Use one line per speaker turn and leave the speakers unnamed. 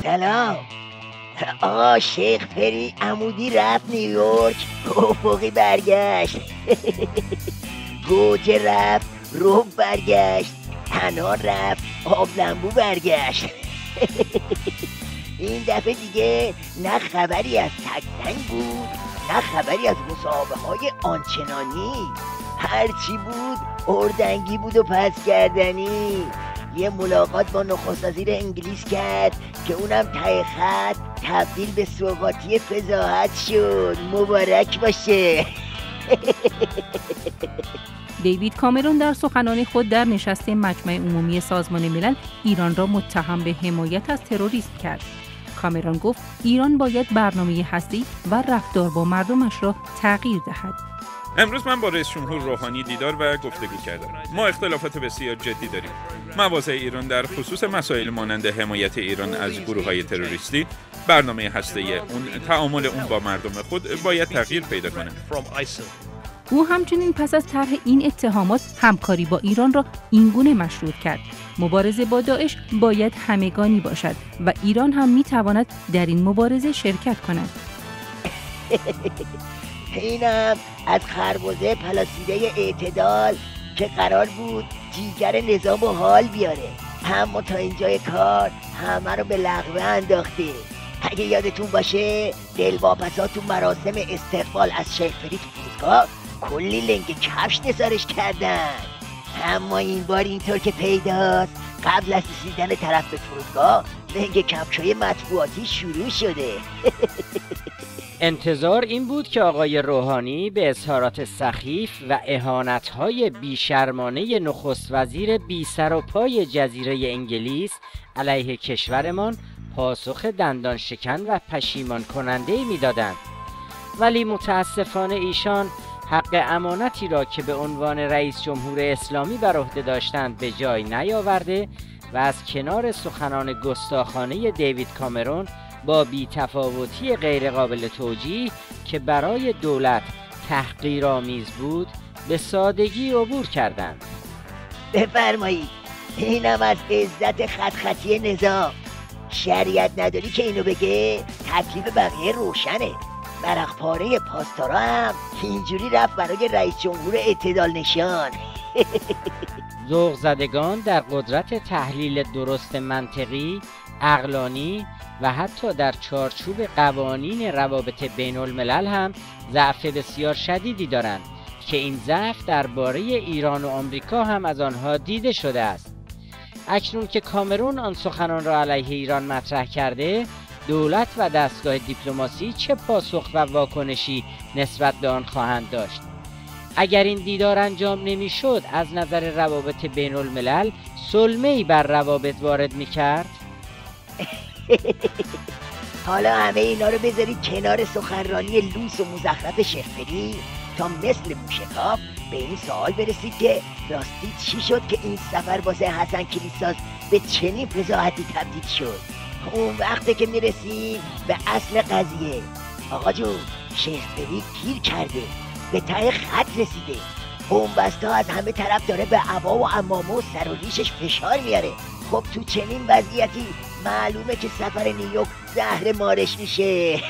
سلام آقا. شیخ پری عمودی رفت نیویورک، افقی برگشت. گوجه رفت، روب برگشت. تنها رفت، آب لمبو برگشت. این دفعه دیگه نه خبری از تکتنگ بود، نه خبری از مصاحبه های آنچنانی. هرچی بود اردنگی بود و پس کردنی. یه ملاقات با نخست وزیر انگلیس کرد که اونم ته خط تبدیل به سوغاتی فضاحت شد. مبارک باشه.
دیوید کامرون در سخنان خود در نشست مجمع عمومی سازمان ملل ایران را متهم به حمایت از تروریسم کرد. کامرون گفت ایران باید برنامه هسته‌ای و رفتار با مردمش را تغییر دهد.
امروز من با رئیس جمهور روحانی دیدار و گفتگو کردم. ما اختلافات بسیار جدی داریم. مواضع ایران در خصوص مسائل مانند حمایت ایران از گروه‌های تروریستی، برنامه هسته‌ای اون، تعامل اون با مردم خود باید تغییر پیدا کنه.
او همچنین پس از طرح این اتهامات همکاری با ایران را اینگونه مشروط کرد: مبارزه با داعش باید همگانی باشد و ایران هم میتواند در این مبارزه شرکت کند.
اینم از خربزه پلاسیده اعتدال که قرار بود جیگر نظام و حال بیاره، اما تا اینجای کار همه رو به لغوه انداخته. اگه یادتون باشه دلواپسا تو مراسم استقبال از شیخ پری تو فرودگاه کلی لنگ کفش نثارش کردن، اما این بار اینطور که پیداست قبل از رسیدن طرف به فرودگاه لنگ کفشای مطبوعاتی شروع شده.
انتظار این بود که آقای روحانی به اظهارات سخیف و اهانت‌های بیشرمانه نخست وزیر بی سر و پای جزیره انگلیس علیه کشورمان پاسخ دندان شکن و پشیمان کننده می‌دادند، ولی متاسفانه ایشان حق امانتی را که به عنوان رئیس جمهور اسلامی بر عهده داشتند به جای نیاورده و از کنار سخنان گستاخانه دیوید کامرون با بی‌تفاوتی غیرقابل توجیه که برای دولت تحقیرآمیز بود به سادگی عبور کردند.
بفرمایید. اینم از عزت خطی نظام. شریعت نداری که اینو بگه، تکلیف بقیه روشنه. برق پاره پاسدارا هم اینجوری رفت برای رئیس جمهور اعتدال نشان.
ذوق زدگان در قدرت تحلیل درست منطقی، عقلانی و حتی در چارچوب قوانین روابط بین الملل هم ضعف بسیار شدیدی دارند که این ضعف درباره ایران و آمریکا هم از آنها دیده شده است. اکنون که کامرون آن سخنان را علیه ایران مطرح کرده، دولت و دستگاه دیپلماسی چه پاسخ و واکنشی نسبت به آن خواهند داشت؟ اگر این دیدار انجام نمی‌شد، از نظر روابط بین الملل سلمه‌ای بر روابط وارد می‌کرد؟
حالا همه اینا رو بذارید کنار سخنرانی لوس و مزخرف شیخ پری تا مثل موشکاف به این سوال برسید که راستی چی شد که این سفر واسه حسن کلیساز به چنین فضاحتی تبدیل شد. اون وقته که میرسیم به اصل قضیه. آقا جون، شیخ پری گیر کرده، به ته خط رسیده. بنبستا از همه طرف داره به عبا و عمامه و سر و ریشش فشار میاره. خب تو چنین وضعیتی معلومه که سفر نیویورک زهر مارش میشه.